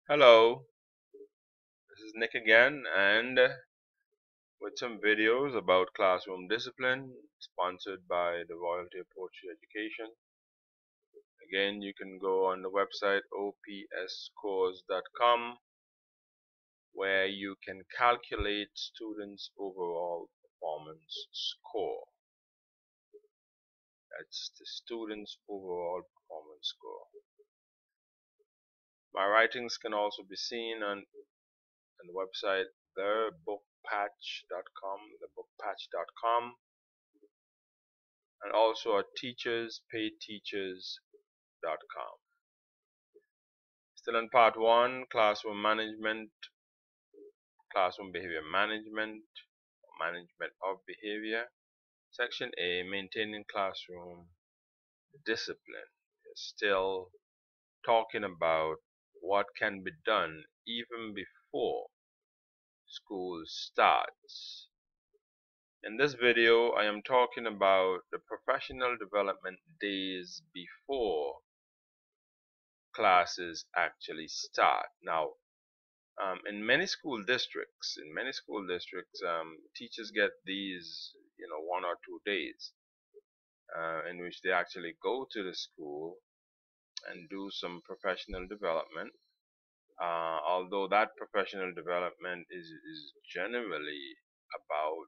Hello, this is Nick again, and with some videos about classroom discipline, sponsored by the Royalty of Poetry Education. Again, you can go on the website opscores.com, where you can calculate students' overall performance score. That's the students' overall performance score. My writings can also be seen on the website thebookpatch.com, and also at teacherspaidteachers.com. Still in part one, classroom management, classroom behavior management, management of behavior. Section A, maintaining classroom discipline, is still talking about what can be done even before school starts. In this video, I am talking about the professional development days before classes actually start. Now, in many school districts, teachers get these, 1 or 2 days in which they actually go to the school and do some professional development. Although that professional development is generally about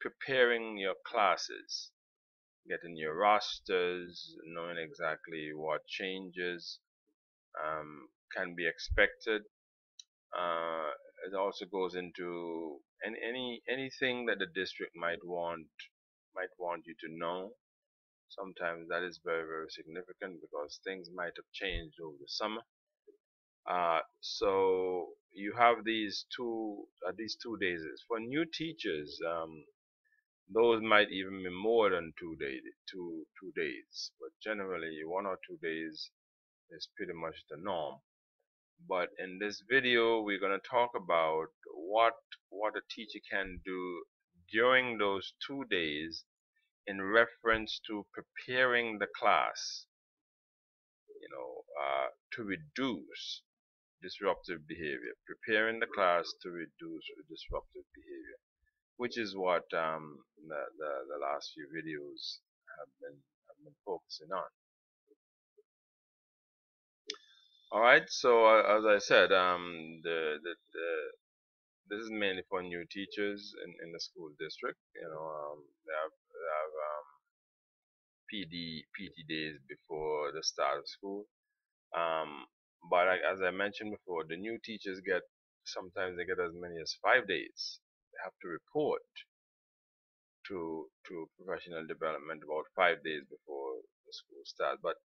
preparing your classes, getting your rosters, knowing exactly what changes can be expected. It also goes into anything that the district might want you to know. Sometimes that is very, very significant because things might have changed over the summer. So you have these two days. For new teachers, those might even be more than 2 days, two days. But generally, 1 or 2 days is pretty much the norm. But in this video, we're going to talk about what a teacher can do during those 2 days in reference to preparing the class, to reduce disruptive behavior, preparing the class to reduce disruptive behavior, which is what the last few videos have been focusing on. All right, so as I said, this is mainly for new teachers in the school district. They have PT days before the start of school. But as I mentioned before, the new teachers sometimes they get as many as 5 days. They have to report to professional development about 5 days before the school starts. But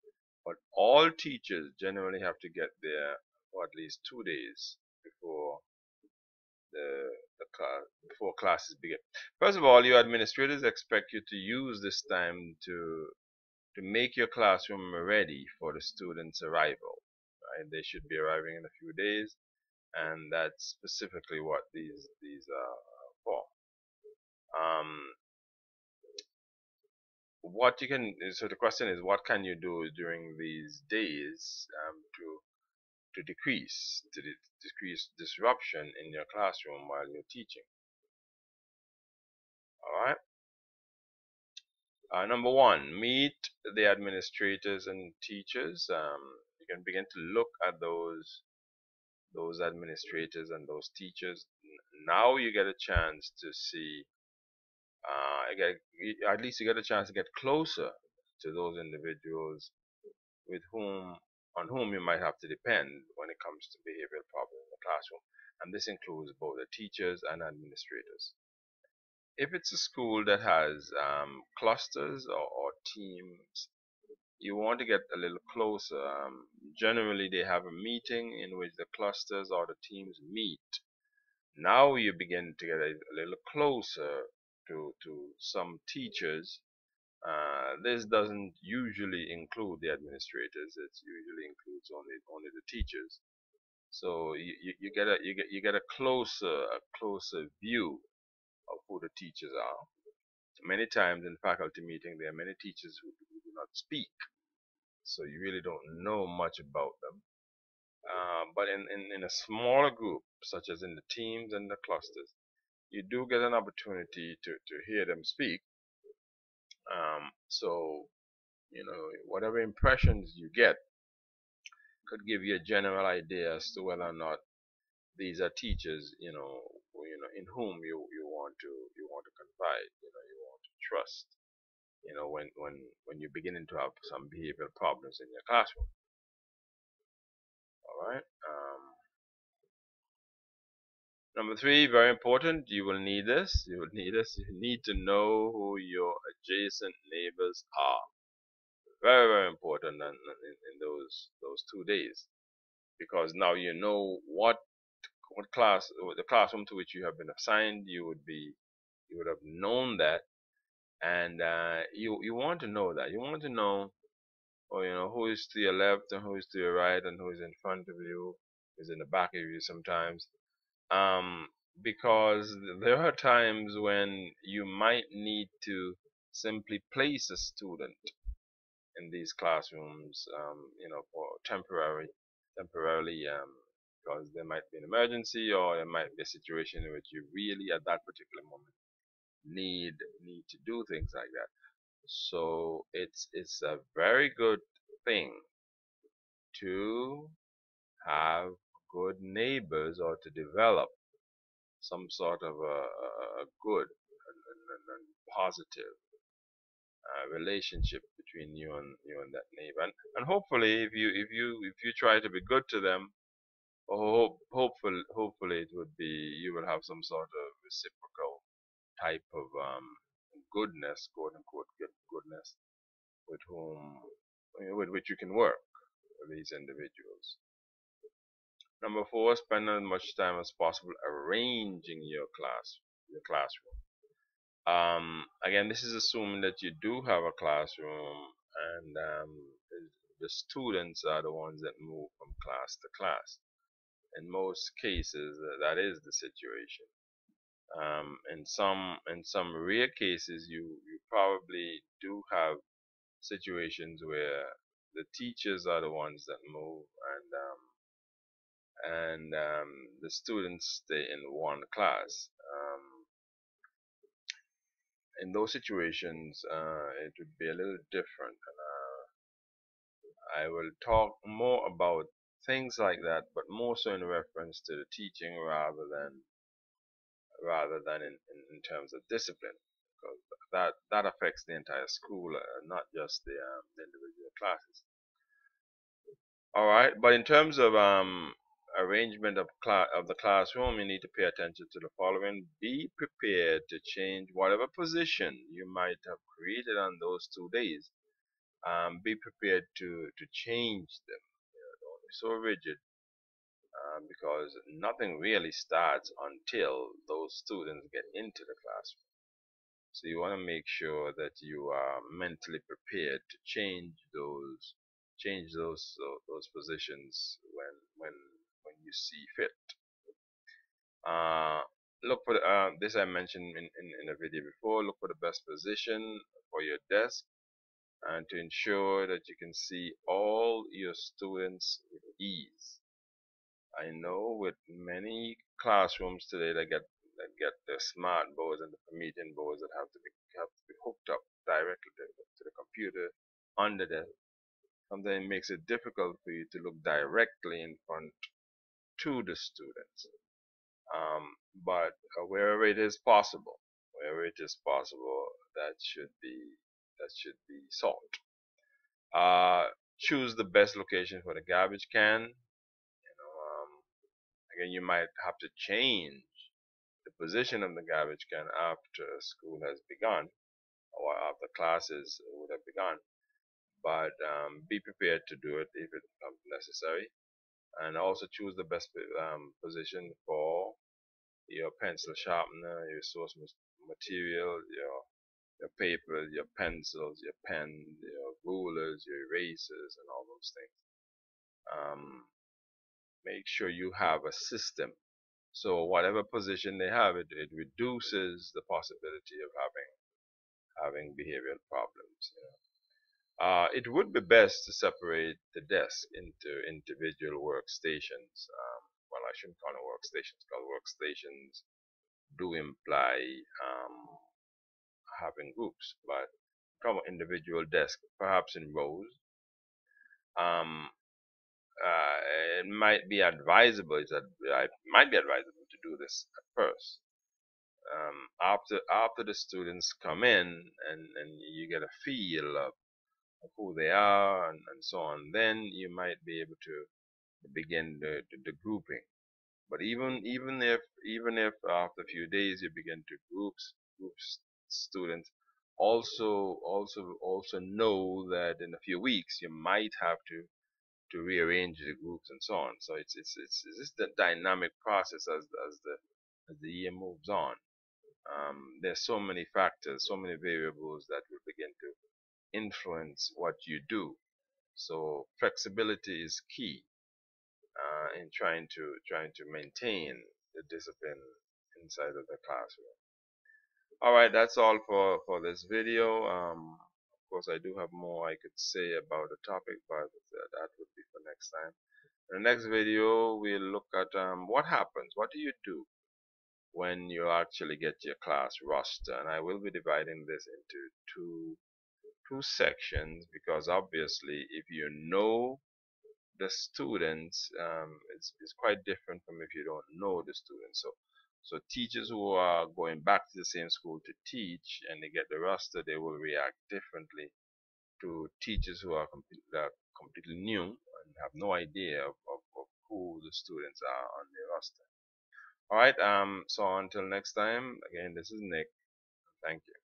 all teachers generally have to get there for at least 2 days before before classes begin. First of all, your administrators expect you to use this time to make your classroom ready for the students' arrival. Right? They should be arriving in a few days, and that's specifically what these are for. So the question is, what can you do during these days to decrease disruption in your classroom while you're teaching? All right. Number one, meet the administrators and teachers. You can begin to look at those administrators and those teachers. Now you get a chance to see, at least you get a chance to get closer to those individuals on whom you might have to depend when it comes to behavioral problems in the classroom. And this includes both the teachers and administrators. If it's a school that has clusters or teams, you want to get a little closer. Generally, they have a meeting in which the clusters or the teams meet. Now you begin to get a little closer to some teachers. This doesn't usually include the administrators. It usually includes only the teachers. So you get a closer view of who the teachers are. Many times in faculty meeting, there are many teachers who do not speak, so you really don't know much about them. But in a smaller group, such as in the teams and the clusters, you do get an opportunity to hear them speak. So, whatever impressions you get could give you a general idea as to whether or not these are teachers, in whom you want to confide, you want to trust, when you're beginning to have some behavioral problems in your classroom. All right. Number three, very important. You will need this. You will need this. You need to know who your adjacent neighbors are. Very, very important in those 2 days, because now you know what class, or the classroom to which you have been assigned. You would have known that, and you want to know that. You want to know, or who is to your left and who is to your right and who is in front of you, who is in the back of you sometimes. Um, because there are times when you might need to simply place a student in these classrooms, for temporarily, because there might be an emergency, or there might be a situation in which you really, at that particular moment, need to do things like that. So it's a very good thing to have good neighbors, or to develop some sort of a good and positive relationship between you and that neighbor. And hopefully, if you try to be good to them, hopefully it would be, you will have some sort of reciprocal type of goodness, quote unquote goodness, with which you can work with these individuals. Number four, spend as much time as possible arranging your classroom. Again, this is assuming that you do have a classroom, and the students are the ones that move from class to class. In most cases, that is the situation. In some rare cases, you probably do have situations where the teachers are the ones that move, and the students stay in one class. In those situations, it would be a little different. I will talk more about things like that, but more so in reference to the teaching, rather than in terms of discipline, because that affects the entire school, not just the individual classes. All right, but in terms of arrangement of the classroom, you need to pay attention to the following. Be prepared to change whatever position you might have created on those 2 days. Be prepared to change them. Don't be so rigid, because nothing really starts until those students get into the classroom. So you want to make sure that you are mentally prepared to change those positions when you see fit. Uh, Look for this I mentioned in a video before. Look for the best position for your desk, and to ensure that you can see all your students with ease. I know with many classrooms today that get the smart boards and the Promethean boards that have to be hooked up directly to the computer under the. Sometimes it makes it difficult for you to look directly in front to the students. But wherever it is possible, that should be solved. Uh, Choose the best location for the garbage can. Again, you might have to change the position of the garbage can after school has begun, or after classes would have begun. But be prepared to do it if it becomes necessary. And also choose the best position for your pencil sharpener, your source material, your paper, your pencils, your pens, your rulers, your erasers, and all those things. Um, Make sure you have a system. So whatever position they have, it reduces the possibility of having behavioral problems. It would be best to separate the desk into individual workstations. Well, I shouldn't call them workstations, because workstations do imply having groups, but from individual desk, perhaps in rows. Um, it might be advisable. It might be advisable to do this at first. After the students come in and you get a feel of who they are and so on, then you might be able to begin the grouping. But even if after a few days you begin to group students, also know that in a few weeks you might have to rearrange the groups and so on. So it's just a dynamic process as the year moves on. There's so many factors, so many variables that will begin to influence what you do. So flexibility is key in trying to maintain the discipline inside of the classroom. All right, that's all for this video. Of course, I do have more I could say about the topic, but that would be for next time. In the next video, we'll look at what happens. What do you do when you actually get your class roster? And I will be dividing this into two sections, because obviously, if you know the students, it's quite different from if you don't know the students. So teachers who are going back to the same school to teach and they get the roster, they will react differently to teachers who are completely new and have no idea of who the students are on the roster. All right. So until next time, again, this is Nick. Thank you.